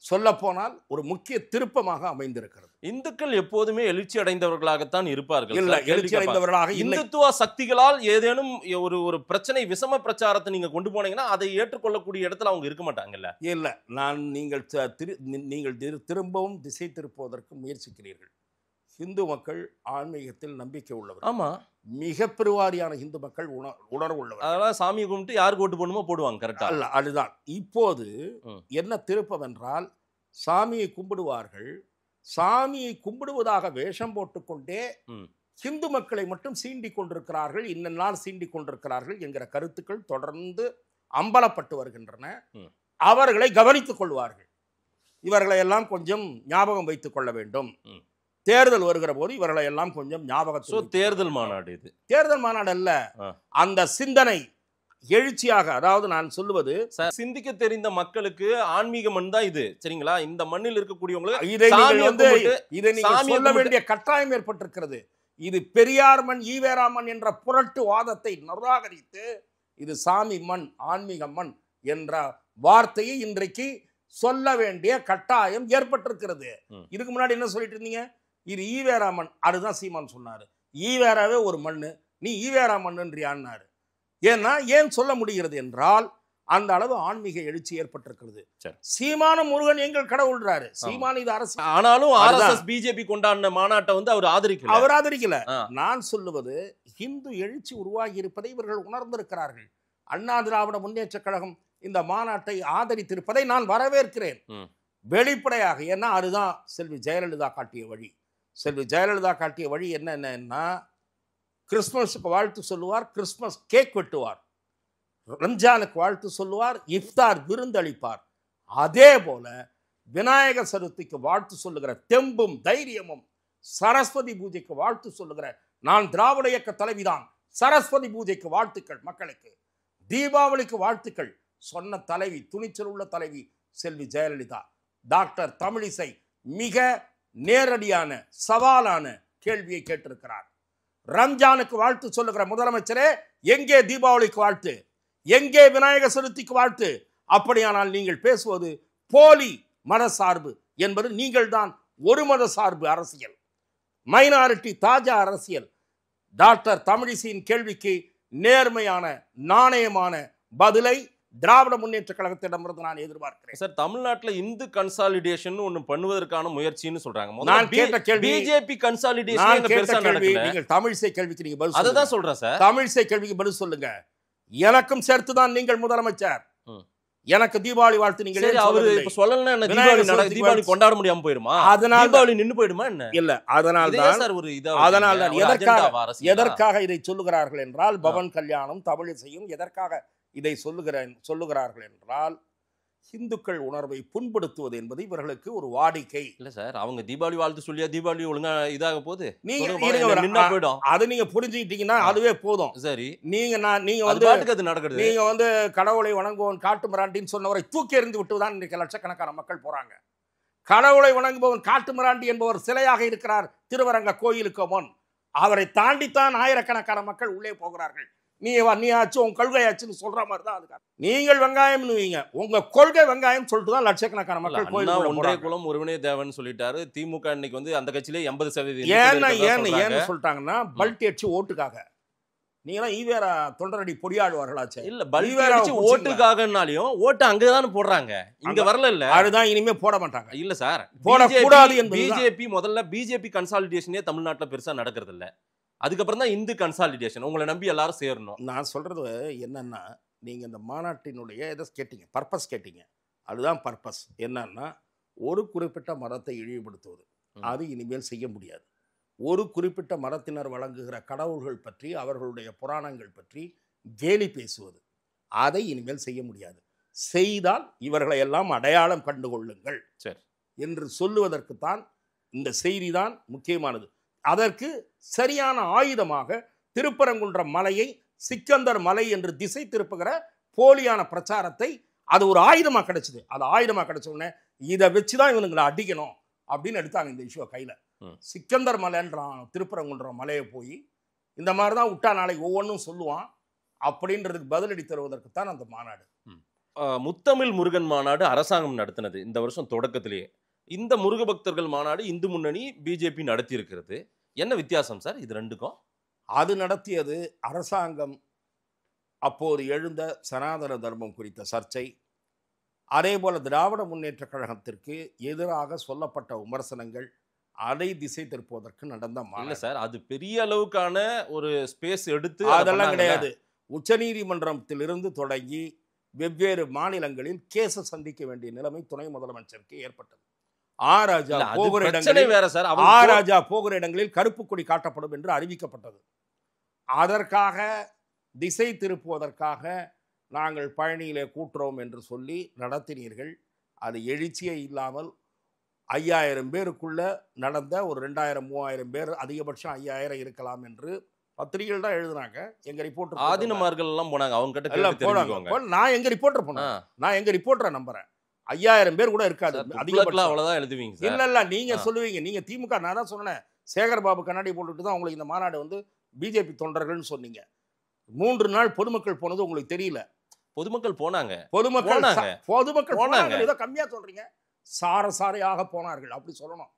சொல்லப்போனால் ஒரு முக்கிய திருப்பமாக அமைந்திருக்கிறது. இந்துக்கள் எப்போதுமே எழுச்சி அடைந்தவர்களாகத்தான் இருப்பார்கள். இல்ல, எழுச்சி அடைந்தவர்களாக இந்துத்துவ சக்திகளால் ஏதேனும் ஒரு பிரச்சனை, விஷம பிரச்சாரத்தை நீங்க கொண்டு போனீங்கன்னா அதை ஏற்றுக்கொள்ளக்கூடிய இடத்துல அவங்க இருக்க மாட்டாங்கல்ல. இல்ல, நீங்கள் திரும்பவும் திசை திருப்புவதற்கு முயற்சிக்கிறீர்கள். இந்து மக்கள் ஆன்மீகத்தில் நம்பிக்கை உள்ளவர். ஆமா, மிக பெருவாரியான இந்து மக்கள் உணர்வு உள்ளவர். அதெல்லாம் சாமியை கும்பிட்டு யாருக்கு ஓட்டு போடணுமோ போடுவாங்க. கரெக்டா? அல்ல, அதுதான் இப்போது என்ன திருப்பம் என்றால், சாமியை கும்பிடுவார்கள், சாமியை கும்பிடுவதாக வேஷம் போட்டுக்கொண்டே இந்து மக்களை மட்டும் சீண்டி கொண்டிருக்கிறார்கள், இன்ன நாள் சீண்டி கொண்டிருக்கிறார்கள் என்கிற கருத்துக்கள் தொடர்ந்து அம்பலப்பட்டு வருகின்றன. அவர்களை கவனித்துக் கொள்வார்கள். இவர்களை எல்லாம் கொஞ்சம் ஞாபகம் வைத்துக் கொள்ள வேண்டும். தேர்தல் வருகிற போது இவர்களை எல்லாம் கொஞ்சம் ஞாபகம். தேர்தல் மாநாடு இது தேர்தல் மாநாடு அல்ல, அந்த சிந்தனை எழுச்சியாக, அதாவது நான் சொல்லுவது சிந்திக்க தெரிந்த மக்களுக்கு ஆன்மீக மண் தான் இது, சரிங்களா? இந்த மண்ணில் இருக்கக்கூடியவங்களுக்கு இதை சொல்ல வேண்டிய கட்டாயம் ஏற்பட்டிருக்கிறது. இது பெரியார் மண், ஈவேரா மண் என்ற புரட்டு வாதத்தை நிராகரித்து இது சாமி மண், ஆன்மீக மண் என்ற வார்த்தையை இன்றைக்கு சொல்ல வேண்டிய கட்டாயம் ஏற்பட்டிருக்கிறது. இதுக்கு முன்னாடி என்ன சொல்லிட்டு இருந்தீங்க? இது ஈவேரா மண், அதுதான் சீமான் சொன்னாரு. ஈவேராவே ஒரு மண்ணு, நீ ஈவேரா மண்ணுன்றியான்னாரு. ஏன்னா ஏன் சொல்ல முடிகிறது என்றால் அந்த அளவு ஆன்மீக எழுச்சி ஏற்பட்டிருக்கிறது. சீமான முருகன் எங்கள் கடவுள்றாரு. சீமான் இது அரசு. ஆனாலும் ஆர்எஸ்எஸ் பிஜேபி கொண்டாடின மாநாட்டை வந்து அவர் ஆதரிக்கல. நான் சொல்லுவது இந்து எழுச்சி உருவாகி இருப்பதை இவர்கள் உணர்ந்திருக்கிறார்கள். அண்ணா திராவிட முன்னேற்ற கழகம் இந்த மாநாட்டை ஆதரித்திருப்பதை நான் வரவேற்கிறேன் வெளிப்படையாக. ஏன்னா அதுதான் செல்வி ஜெயலலிதா காட்டிய வழி. செல்வி ஜெயலலிதா காட்டிய வழி என்னன்னா, கிறிஸ்துமஸுக்கு வாழ்த்து சொல்லுவார், கிறிஸ்துமஸ் கேக் வெட்டுவார். ரம்ஜானுக்கு வாழ்த்து சொல்லுவார், இஃப்தார் விருந்தளிப்பார். அதே போல விநாயகர் சதுர்த்திக்கு வாழ்த்து சொல்லுகிற தெம்பும் தைரியமும், சரஸ்வதி பூஜைக்கு வாழ்த்து சொல்லுகிற நான் திராவிட இயக்க தலைவிதான், சரஸ்வதி பூஜைக்கு வாழ்த்துக்கள் மக்களுக்கு, தீபாவளிக்கு வாழ்த்துக்கள் சொன்ன தலைவி, துணிச்சல் உள்ள தலைவி செல்வி ஜெயலலிதா. டாக்டர் தமிழிசை மிக நேரடியான சவாலான கேள்வியை கேட்டிருக்கிறார். ரம்ஜானுக்கு வாழ்த்து சொல்லுகிற முதலமைச்சரே, எங்கே தீபாவளிக்கு வாழ்த்து, எங்கே விநாயகர் சதுர்த்திக்கு வாழ்த்து? அப்படியானால் நீங்கள் பேசுவது போலி மதசார்பு என்பது நீங்கள் தான் ஒரு மத சார்பு அரசியல், மைனாரிட்டி தாஜா அரசியல். டாக்டர் தமிழிசையின் கேள்விக்கு நேர்மையான நாணயமான பதிலை திராவிட முன்னேற்ற கழகத்திடமிருந்து நான் எதிர்பார்க்கிறேன். சார், தமிழ்நாட்டில் இந்து கன்சாலிடேஷன் ஒன்னு பண்ணுவதற்கான முயற்சின்னு சொல்றாங்க. நான் கேட்ட கேள்வி பிஜேபி கன்சாலிடேஷன் நீங்கள் தமிழிசை கேள்விக்கு நீங்க பதில் அதுதான் சொல்றேன் சார். தமிழிசை கேள்விக்கு பதில் சொல்லுங்க. எனக்கும் சேர்த்துதான் நீங்கள் முதலமைச்சர், எனக்கு தீபாவளி வாழ்த்து நீங்க சொல்லலன்னா தீபாவளி கொண்டாட முடியாம போயிருமா? அதனால தீபாவளி நின்னு போயிடுமா என்ன? இல்ல, அதனால்தான் எதற்காக இதை சொல்லுகிறார்கள் என்றால், பவன் கல்யாணம் தமிழிசையும் எதற்காக இதை சொல்லுகிறார்கள் என்றால், இந்துக்கள் உணர்வை புண்படுத்துவது என்பது இவர்களுக்கு ஒரு வாடிக்கை. இல்ல சார், அவங்க தீபாவளி வாழ்த்து சொல்லியா தீபாவளி ஒழுங்கா இதாக போகுது. அது நீங்க புரிஞ்சுக்கிட்டீங்கன்னா அதுவே போதும். சரி, நீங்க நடக்குது. நீங்க வந்து கடவுளை வணங்குவோன் காட்டு மிராண்டின்னு சொன்னவரை தூக்கி எறிந்து விட்டுதான் இன்றைக்கு லட்சக்கணக்கான மக்கள் போறாங்க. கடவுளை வணங்குபவன் காட்டு மிராண்டி என்பவர் சிலையாக இருக்கிறார் திருவரங்க கோயிலுக்கு முன். அவரை தாண்டித்தான் ஆயிரக்கணக்கான மக்கள் உள்ளே போகிறார்கள். நீ ஆச்சு உங்க கொள்கை ஆச்சுன்னு சொல்ற மாதிரி தான். அதுக்காக நீங்கள் வெங்காயம்னு வைங்க, உங்க கொள்கை வெங்காயம் சொல்லிட்டு தான் லட்சக்கணக்கான மக்கள் கோயில். ஒன்றே குலம் ஒருவனே தேவன் சொல்லிட்டாரு திமுக. இன்னைக்கு வந்து அந்த கட்சியிலே 80% ஏன்னு சொல்லிட்டாங்கன்னா, பல்டி அடிச்சு ஓட்டுக்காக. நீங்க ஈவேரா தொண்டரடி பொடியாடுவார்களாச்சு. இல்ல, பல்டி அடிச்சு ஓட்டுக்காகனாலையும் ஓட்டு அங்கதானே போடுறாங்க, இங்க வரல. இல்ல, அதுதான் இனிமே போட மாட்டாங்க. இல்ல சார், போடக்கூடாது. பிஜேபி முதல்ல பிஜேபி கன்சாலிடேஷனே தமிழ்நாட்டுல பெருசா நடக்கிறது இல்ல. அதுக்கப்புறம் தான் இந்து கன்சாலிடேஷன். உங்களை நம்பி எல்லாரும் சேரணும். நான் சொல்றது என்னன்னா, நீங்க இந்த மாநாட்டினுடைய எதை கேட்டீங்க, பர்பஸ் கேட்டீங்க. அதுதான் பர்பஸ். என்னன்னா, ஒரு குறிப்பிட்ட மதத்தை இழிவுபடுத்துவது அது இனிமேல் செய்ய முடியாது. ஒரு குறிப்பிட்ட மதத்தினர் வழங்குகிற கடவுள்கள் பற்றி, அவர்களுடைய புராணங்கள் பற்றி கேலி பேசுவது அதை இனிமேல் செய்ய முடியாது. செய்தால் இவர்களை எல்லாம் அடையாளம் கண்டுகொள்ளுங்கள் என்று சொல்லுவதற்குத்தான் இந்த செய்தி தான் முக்கியமானது. அதற்கு சரியான ஆயுதமாக திருப்பரங்குன்ற மலையை சிக்கந்தர் மலை என்று திசை திருப்புகிற போலியான பிரச்சாரத்தை அது ஒரு ஆயுதமாக கிடைச்சது. அது ஆயுதமாக கிடைச்ச உடனே இதை வச்சுதான் இவனுங்களை அடிக்கணும் அப்படின்னு எடுத்தாங்க இந்த இஷ்யூவை கையில். சிக்கந்தர் மலைன்றான் திருப்பரங்குன்ற மலையை போய் இந்த மாதிரி தான் விட்டா நாளைக்கு ஒவ்வொன்றும் சொல்லுவான் அப்படின்றதுக்கு பதிலடி தருவதற்குத்தான் அந்த மாநாடு. முத்தமிழ் முருகன் மாநாடு அரசாங்கம் நடத்தினது இந்த வருஷம் தொடக்கத்திலேயே. இந்த முருக பக்தர்கள் மாநாடு இந்து முன்னணி பிஜேபி நடத்தி இருக்கிறது. என்ன வித்தியாசம் சார் இது ரெண்டுக்கும்? அது நடத்தியது அரசாங்கம் அப்போது எழுந்த சனாதன தர்மம் குறித்த சர்ச்சை, அதே போல திராவிட முன்னேற்ற கழகத்திற்கு எதிராக சொல்லப்பட்ட விமர்சனங்கள், அதை திசை திருப்புவதற்கு நடந்த மாநாடு. சார், அது பெரிய அளவுக்கான ஒரு ஸ்பேஸ் எடுத்து அதெல்லாம் கிடையாது. உச்சநீதிமன்றத்திலிருந்து தொடங்கி வெவ்வேறு மாநிலங்களில் கேஸை சந்திக்க வேண்டிய நிலைமை துணை முதலமைச்சருக்கு ஏற்பட்டது. ஆராஜா போகிற இடங்களில் கருப்பு கொடி காட்டப்படும் என்று அறிவிக்கப்பட்டது. அதற்காக திசை திருப்புவதற்காக நாங்கள் பழனியிலே கூட்டுறோம் என்று சொல்லி நடத்தினீர்கள். அது எழுச்சியே இல்லாமல் 5000 பேருக்குள்ள நடந்த ஒரு 2000 3000 பேர், அதிகபட்சம் 5000 இருக்கலாம் என்று பத்திரிகைகள் தான் எழுதுனாங்க. எங்க ரிப்போர்ட்டர் ஆதினமார்கள் எல்லாம் போனாங்க, அவங்க கிட்ட எல்லாம் போனாங்க. நான் எங்க ரிப்போர்ட்டர் போனேன், நான் எங்க ரிப்போர்ட்டரை நம்புறேன். 5000 பேர் கூட இருக்காது அதிகபட்சம். அவ்வளவுதான் எழுதுவீங்க சார். இல்ல இல்ல, நீங்க சொல்லுவீங்க, நீங்க திமுக. நான் தான் சொன்னேன், சேகர் பாபு கண்ணாடி போட்டுட்டு தான் உங்களுக்கு இந்த மாநாடு வந்து பிஜேபி தொண்டர்கள்னு சொன்னீங்க. 3 நாள் பொதுமக்கள் போனது உங்களுக்கு தெரியல. பொதுமக்கள் போனாங்க, பொதுமக்கள் போனாங்க. ஏதோ கம்மியா சொல்றீங்க. சாரையாக போனார்கள், அப்படி சொல்லணும்.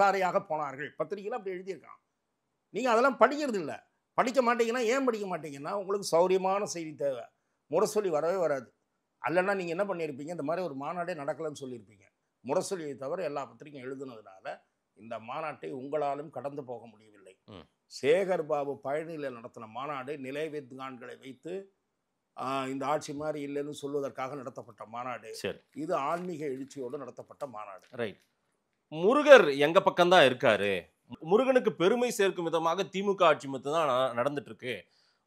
சாரையாக போனார்கள். பத்திரிகையில் அப்படி எழுதியிருக்கான். நீங்க அதெல்லாம் படிக்கிறது இல்லை. படிக்க மாட்டீங்கன்னா, ஏன் படிக்க மாட்டீங்கன்னா, உங்களுக்கு சௌரியமான செய்தி தேவை. முரசொலி வரவே வராது. அல்லன்னா நீங்க என்ன பண்ணியிருப்பீங்க, இந்த மாதிரி ஒரு மாநாடே நடக்கலன்னு சொல்லியிருப்பீங்க. முரசொலியை தவிர எல்லா பத்திரிகையும் எழுதுனதுனால இந்த மாநாட்டை உங்களாலும் கடந்து போக முடியவில்லை. சேகர் பாபு பழனியில் நடத்தின மாநாடு நிலைவேத்கான்களை வைத்து இந்த ஆட்சி மாதிரி இல்லைன்னு சொல்வதற்காக நடத்தப்பட்ட மாநாடு. இது ஆன்மீக எழுச்சியோடு நடத்தப்பட்ட மாநாடு. ரைட். முருகர் எங்க பக்கம் தான் இருக்காரு. முருகனுக்கு பெருமை சேர்க்கும் விதமாக திமுக ஆட்சி மட்டும் தான் நடந்துட்டு இருக்கு.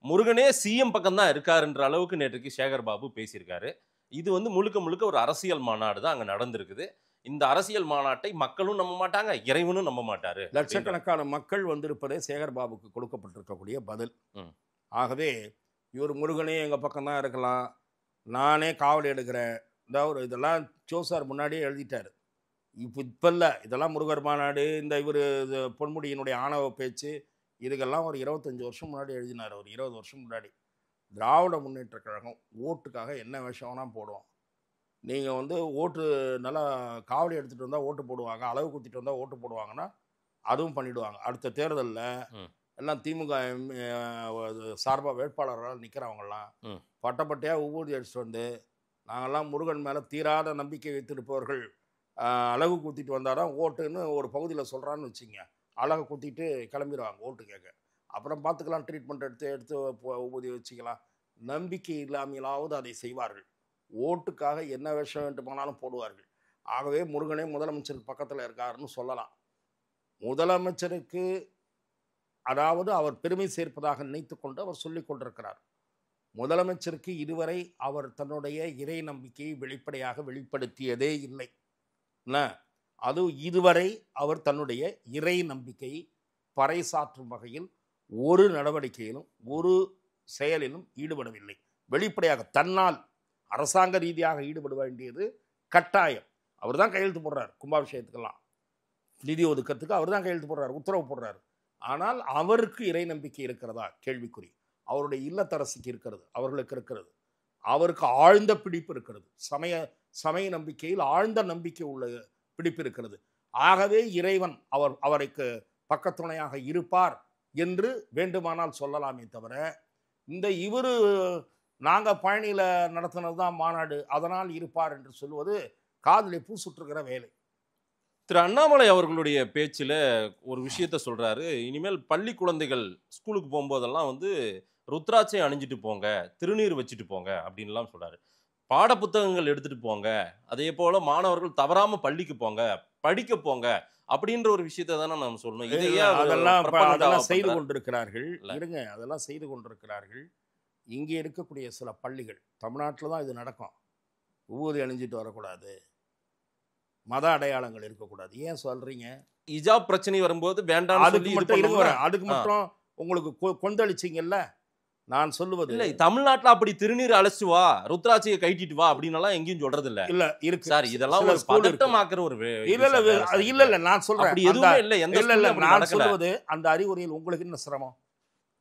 முருகனே சிஎம் பக்கம் தான் இருக்காருன்ற அளவுக்கு நேற்றுக்கு சேகர் பாபு பேசியிருக்காரு. இது வந்து முழுக்க முழுக்க ஒரு அரசியல் மாநாடு தான் அங்க நடந்திருக்குது. இந்த அரசியல் மாநாட்டை மக்களும் நம்ப மாட்டாங்க, இறைவனும் நம்ப மாட்டாரு. லட்சக்கணக்கான மக்கள் வந்திருப்பதே சேகர் பாபுக்கு கொடுக்கப்பட்டிருக்கக்கூடிய பதில். ஆகவே இவர் முருகனே எங்கள் பக்கம் தான் இருக்கலாம், நானே காவல் எடுக்கிறேன், ஒரு இதெல்லாம் ஜோசார் முன்னாடியே எழுதிட்டார். இப்போ இல்லை, இதெல்லாம் முருகர் மாநாடு, இந்த இவர் பொன்முடியினுடைய ஆணவ பேச்சு, இதுக்கெல்லாம் ஒரு 25 வருஷம் முன்னாடி எழுதினார். ஒரு 20 வருஷம் முன்னாடி. திராவிட முன்னேற்ற கழகம் ஓட்டுக்காக என்ன விஷயம்னா போடுவோம். நீங்கள் வந்து ஓட்டு நல்லா காவடி எடுத்துகிட்டு வந்தால் ஓட்டு போடுவாங்க, அளவு குத்திட்டு வந்தால் ஓட்டு போடுவாங்கன்னா அதுவும் பண்ணிவிடுவாங்க. அடுத்த தேர்தலில் எல்லாம் திமுக சார்பாக வேட்பாளர்களால் நிற்கிறவங்கலாம் பட்டப்பட்டையாக ஊதி அடிச்சுட்டு வந்து, நாங்கள்லாம் முருகன் மேலே தீராத நம்பிக்கை வைத்திருப்பவர்கள், அழகு குத்திட்டு வந்தாதான் ஓட்டுன்னு ஒரு பகுதியில் சொல்கிறான்னு வச்சுங்க, அழகு குத்திட்டு கிளம்பிடுவாங்க ஓட்டு கேட்க. அப்புறம் பார்த்துக்கலாம், ட்ரீட்மெண்ட் எடுத்து ஊதி வச்சுக்கலாம். நம்பிக்கை இல்லாமலாவது அதை செய்வார்கள். ஓட்டுக்காக என்ன விஷயம் வேண்டுமானாலும் போடுவார்கள். ஆகவே முருகனே முதலமைச்சருக்கு பக்கத்தில் இருக்காருன்னு சொல்லலாம். முதலமைச்சருக்கு அதாவது அவர் பெருமை சேர்ப்பதாக நினைத்து கொண்டு அவர் சொல்லிக் கொண்டிருக்கிறார். முதலமைச்சருக்கு இதுவரை அவர் தன்னுடைய இறை நம்பிக்கையை வெளிப்படையாக வெளிப்படுத்தியதே இல்லை. அது இதுவரை அவர் தன்னுடைய இறை நம்பிக்கையை பறைசாற்றும் வகையில் ஒரு நடவடிக்கையிலும் ஒரு செயலிலும் ஈடுபடவில்லை. வெளிப்படையாக தன்னால் அரசாங்க ரீதியாக ஈடுபட வேண்டியது கட்டாயம். அவர் தான் கையெழுத்து போடுறார். கும்பாபிஷேகத்துக்கெல்லாம் நிதி ஒதுக்கிறதுக்கு அவர் தான் கையெழுத்து போடுறார், உத்தரவு போடுறாரு. ஆனால் அவருக்கு இறை நம்பிக்கை இருக்கிறதா கேள்விக்குறி. அவருடைய இல்லத்தரசிக்கு இருக்கிறது, அவர்களுக்கு இருக்கிறது. அவருக்கு ஆழ்ந்த பிடிப்பு இருக்கிறது. சமய நம்பிக்கையில் ஆழ்ந்த நம்பிக்கை உள்ள பிடிப்பு இருக்கிறது. ஆகவே இறைவன் அவருக்கு பக்கத்துணையாக இருப்பார் என்று வேண்டுமானால் சொல்லலாமே தவிர, இந்த இவரு நாங்கள் பழனியில் நடத்தினது தான் மாநாடு, அதனால் இருப்பார் என்று சொல்வது காதிலே பூ சுற்றுகிற வேலை. திரு அண்ணாமலை அவர்களுடைய பேச்சில் ஒரு விஷயத்த சொல்கிறாரு. இனிமேல் பள்ளி குழந்தைகள் ஸ்கூலுக்கு போகும்போதெல்லாம் வந்து ருத்ராட்சை அணிஞ்சிட்டு போங்க, திருநீர் வச்சுட்டு போங்க அப்படின்லாம் சொல்கிறாரு. பாட புத்தகங்கள் எடுத்துகிட்டு போங்க, அதே போல் மாணவர்கள் தவறாமல் பள்ளிக்கு போங்க, படிக்க போங்க அப்படின்ற ஒரு விஷயத்த தானே நம்ம சொல்லணும். அதெல்லாம் செய்து கொண்டிருக்கிறார்கள். இருங்க, அதெல்லாம் செய்து கொண்டிருக்கிறார்கள். இங்கே இருக்கக்கூடிய சில பள்ளிகள், தமிழ்நாட்டில் தான் இது நடக்கும். ஊதி அணிஞ்சிட்டு வரக்கூடாது, மத அடையாளங்கள் இருக்கக்கூடாது. ஏன் சொல்றீங்க? இஜாப் பிரச்சனை வரும்போது வேண்டாம், அதுக்கு மட்டும் உங்களுக்கு கொந்தளிச்சிங்கல்ல. நான் சொல்லுவது இல்லை, தமிழ்நாட்டில் அப்படி திருநீர் அழைச்சு வா, ருத்ராட்சியை கைட்டிட்டு வா அப்படின்னு எங்கேயும் சொல்றது இல்ல. இல்ல இருக்கு சார், இதெல்லாம் ஒரு பதட்டமாக்குற ஒரு இல்ல நான் சொல்றேன். இல்ல நான் சொல்வது, அந்த அறிவுரையில் உங்களுக்கு என்ன சிரமம்?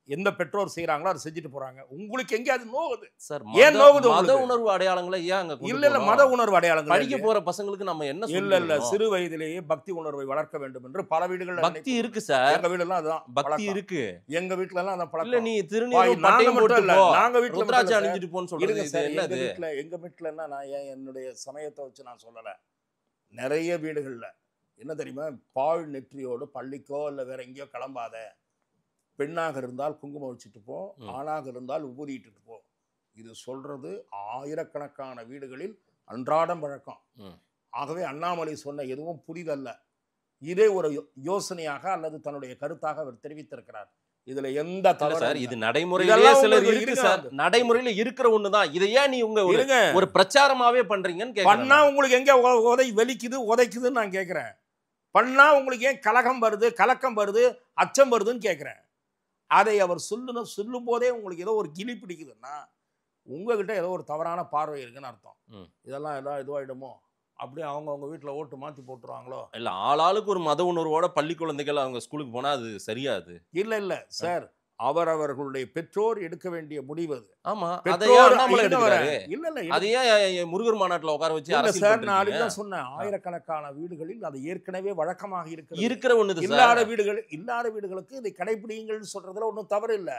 எந்த பெற்றோர் செய்யறாங்களோ அதை செஞ்சுட்டு போறாங்க. உங்களுக்கு எங்க அது நோவுது சார்? ஏன் நோவுது? மத உணர்வு அடையாளங்களை ஏன் அங்க? இல்ல மத உணர்வு அடையாளங்கள் படிக்க போற பசங்களுக்கு நம்ம என்ன இல்ல சிறு வயதிலேயே பக்தி உணர்வை வளர்க்க வேண்டும் என்று பல வீடுகள் பக்தி இருக்கு சார். எங்க வீடுலாம் அதுதான் பக்தி இருக்கு. எங்க வீட்ல எல்லாம் அத பழக்கம் இல்ல. நீ திருநீர் பட்டையும் போட்டு போ, நாங்க வீட்ல ருத்ராட்சை அணிஞ்சிட்டு போன்னு சொல்றது என்னது? எங்க வீட்ல என்ன, நான் என்னுடைய சமயத்தை வச்சு நான் சொல்லல. நிறைய வீடுகள்ல என்ன தெரியுமா, பால் நெற்றியோடு பள்ளிக்கோ இல்ல வேற எங்கேயோ கிளம்பாத, பெண்ணாக இருந்தால் குங்குமம் வச்சுட்டு போ, ஆணாக இருந்தால் உபூதிட்டு போ. இது சொல்றது ஆயிரக்கணக்கான வீடுகளில் அன்றாடம் வழக்கம். ஆகவே அண்ணாமலை சொன்ன எதுவும் புதிதல்ல. இதே ஒரு யோசனையாக அல்லது தன்னுடைய கருத்தாக அவர் தெரிவித்திருக்கிறார். இதுல எந்த இல்ல தவறும் சார், இல்ல. இது நடைமுறையிலே இதெல்லாம் சிலர் உங்களுக்கு இருக்கு இருங்க. சார். நடைமுறையில இருக்கிற ஒண்ணுதான். இதை ஏன் நீ உங்க இருங்க. ஒரு பிரச்சாரமாவே பண்றீங்கன்னு பண்ணா கேக்குறேன். உங்களுக்கு எங்க உதைக்குதுன்னு நான் கேட்கிறேன். பண்ணா உங்களுக்கு ஏன் கலகம் வருது, கலக்கம் வருது, அச்சம் வருதுன்னு கேட்கிறேன். அதை அவர் சொல்லும் போதே உங்களுக்கு ஏதோ ஒரு கிளி பிடிக்குதுன்னா உங்ககிட்ட ஏதோ ஒரு தவறான பார்வை இருக்குன்னு அர்த்தம். இதெல்லாம் ஏதாவது இதுவாயிடுமோ, அப்படியே அவங்க வீட்டுல ஓட்டு மாத்தி போட்டுருவாங்களோ. இல்ல, ஆளாளுக்கு ஒரு மத உணர்வோட பள்ளி குழந்தைகள் அவங்க ஸ்கூலுக்கு போனா அது சரியாது. இல்ல சார், அவரவர்களுடைய பெற்றோர் எடுக்க வேண்டிய முடிவு அது. ஆமா, பெற்றோர் அதையே இல்ல அதையே முருகர் மாநாட்டுல உட்கார வச்சு இல்ல அரசியல் சார், நான் பண்றீங்க? அதுதான் சொன்னேன். ஆயிரக்கணக்கான வீடுகளில் அது ஏற்கனவே வழக்கமாக இருக்கிற ஒண்ணுது சார். இல்லாத வீடுகளுக்கு இதை கடைபிடிங்கள்னு சொல்றதுல ஒன்றும் தவறு இல்லை.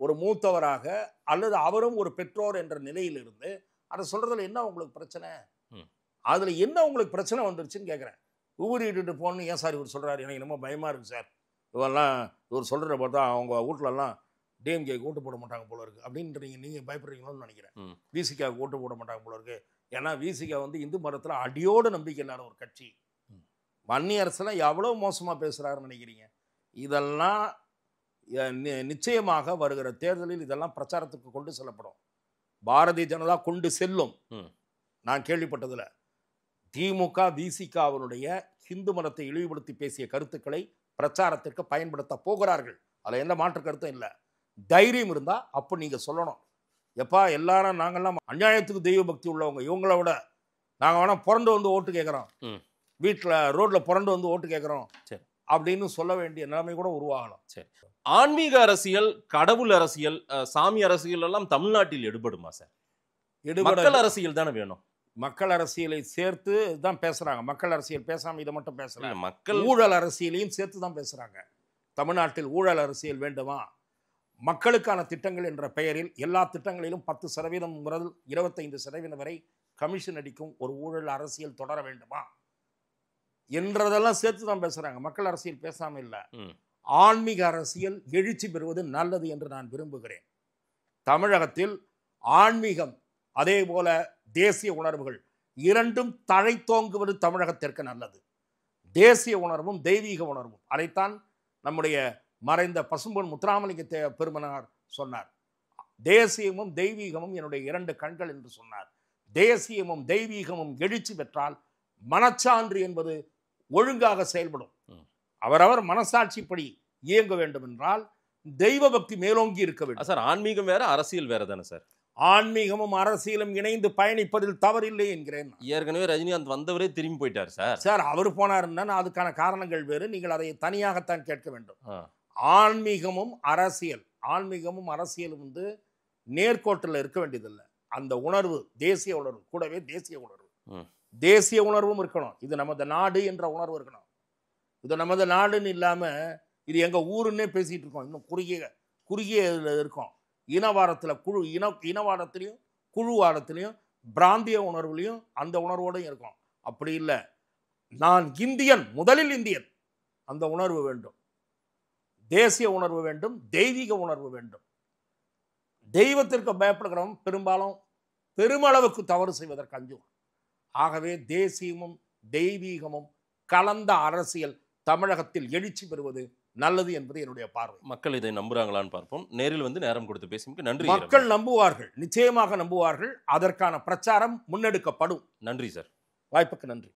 ஒரு மூத்தவராக அல்லது அவரும் ஒரு பெற்றோர் என்ற நிலையில் இருந்து அதை சொல்றதுல என்ன உங்களுக்கு பிரச்சனை? அதுல என்ன உங்களுக்கு பிரச்சனை வந்துருச்சுன்னு கேட்குறேன். ஊறிட்டு போகணும்னு ஏன் சார் இவர் சொல்றாரு? எனக்கு ரொம்ப பயமா இருக்கு சார். இவர் சொல்றத பார்த்தா அவங்க வீட்டுலலாம் டிஎம்கே ஓட்டு போட மாட்டாங்க போல இருக்கு அப்படின்றீங்க. நீங்க பயப்படுறீங்களோன்னு நினைக்கிறேன். விசிகாவுக்கு ஓட்டு போட மாட்டாங்க போல இருக்கு. ஏன்னா விசிகா இந்து மதத்துல அடியோடு நம்பிக்கை இல்லாத ஒரு கட்சி. மன்னிய அரசுலாம் எவ்வளவு மோசமா பேசுறாருன்னு நினைக்கிறீங்க? இதெல்லாம் நிச்சயமாக வருகிற தேர்தலில் இதெல்லாம் பிரச்சாரத்துக்கு கொண்டு செல்லப்படும். பாரதிய ஜனதா கொண்டு செல்லும். நான் கேள்விப்பட்டதுல திமுக விசிகாவினுடைய ஹிந்து மதத்தை இழிவுபடுத்தி பேசிய கருத்துக்களை பிரச்சாரத்திற்கு பயன்படுத்த போகிறார்கள். அதுல எந்த மாற்று கருத்தும் இல்லை. தைரியம் இருந்தா அப்போ நீங்க சொல்லணும், எப்பா எல்லாரும் நாங்கெல்லாம் அநியாயத்துக்கு தெய்வ பக்தி உள்ளவங்க, இவங்கள விட நாங்க வேணா புரண்டு வந்து ஓட்டு கேட்கிறோம், வீட்டுல ரோட்ல புரண்டு வந்து ஓட்டு கேட்கிறோம் அப்படின்னு சொல்ல வேண்டிய நிலைமை கூட உருவாகலாம். சரி, ஆன்மீக அரசியல், கடவுள் அரசியல், சாமி அரசியல் எல்லாம் தமிழ்நாட்டில் எடுபடுமா சார்? மக்கள் அரசியல் தானே வேணும். மக்கள் அரசியலை சேர்த்து தான் பேசுறாங்க. மக்கள் அரசியல் பேசாம இதை மட்டும் பேசுறாங்க. மக்கள் ஊழல் அரசியலையும் சேர்த்து தான் பேசுறாங்க. தமிழ்நாட்டில் ஊழல் அரசியல் வேண்டுமா? மக்களுக்கான திட்டங்கள் என்ற பெயரில் எல்லா திட்டங்களிலும் 10% முதல் 25% வரை கமிஷன் அடிக்கும் ஒரு ஊழல் அரசியல் தொடர வேண்டுமா என்றதெல்லாம் சேர்த்து தான் பேசுறாங்க. மக்கள் அரசியல் பேசாம இல்ல. ஆன்மீக அரசியல் எழுச்சி பெறுவது நல்லது என்று நான் விரும்புகிறேன். தமிழகத்தில் ஆன்மீகம் அதே போல தேசிய உணர்வுகள் இரண்டும் தழைத்தோங்குவது தமிழகத்திற்கு நல்லது. தேசிய உணர்வும் தெய்வீக உணர்வும், அதைத்தான் நம்முடைய மறைந்த பசும்பொன் முத்துராமலிங்க பெருமனார் சொன்னார். தேசியமும் தெய்வீகமும் என்னுடைய 2 கண்கள் என்று சொன்னார். தேசியமும் தெய்வீகமும் எழுச்சி பெற்றால் மனச்சான்று என்பது ஒழுங்காக செயல்படும். அவரவர் மனசாட்சிப்படி இயங்க வேண்டும் என்றால் தெய்வ பக்தி மேலோங்கி இருக்க வேண்டும். சார், ஆன்மீகம் வேற அரசியல் வேற தானே சார்? ஆன்மீகமும் அரசியலும் இணைந்து பயணிப்பதில் தவறில்லை என்கிறேன். ஏற்கனவே ரஜினிகாந்த் வந்தவரே திரும்பி போயிட்டார் சார். சார், அவர் போனாருன்னா அதுக்கான காரணங்கள் வேறு. நீங்கள் அதை தனியாகத்தான் கேட்க வேண்டும். ஆன்மீகமும் அரசியலும் நேர்கோட்டில் இருக்க வேண்டியதில்லை. அந்த உணர்வு தேசிய உணர்வு கூடவே தேசிய உணர்வும் இருக்கணும். இது நமது நாடு என்ற உணர்வு இருக்கணும். இது நமது நாடுன்னு இல்லாம இது எங்க ஊருன்னே பேசிட்டு இருக்கோம். இன்னும் குறுகிய இருக்கோம். இனவாதத்துல இனவாதத்திலையும் குழுவாதத்திலையும் பிராந்திய உணர்வுலையும் அந்த உணர்வோடையும் இருக்கும். அப்படி இல்லை, நான் இந்தியன், முதலில் இந்தியன், அந்த உணர்வு வேண்டும். தேசிய உணர்வு வேண்டும், தெய்வீக உணர்வு வேண்டும். தெய்வத்திற்கு பயப்படுகிறவன் பெருமளவுக்கு தவறு செய்வதற்கு அஞ்சும். ஆகவே தேசியமும் தெய்வீகமும் கலந்த அரசியல் தமிழகத்தில் எழுச்சி பெறுவது நல்லது என்பது என்னுடைய பார்வை. மக்கள் இதை நம்புறாங்களான்னு பார்ப்போம். நேரில் நேரம் கொடுத்து பேசும் நன்றி. மக்கள் நம்புவார்கள், நிச்சயமாக நம்புவார்கள். அதற்கான பிரச்சாரம் முன்னெடுக்கப்படும். நன்றி சார். வாய்ப்புக்கு நன்றி.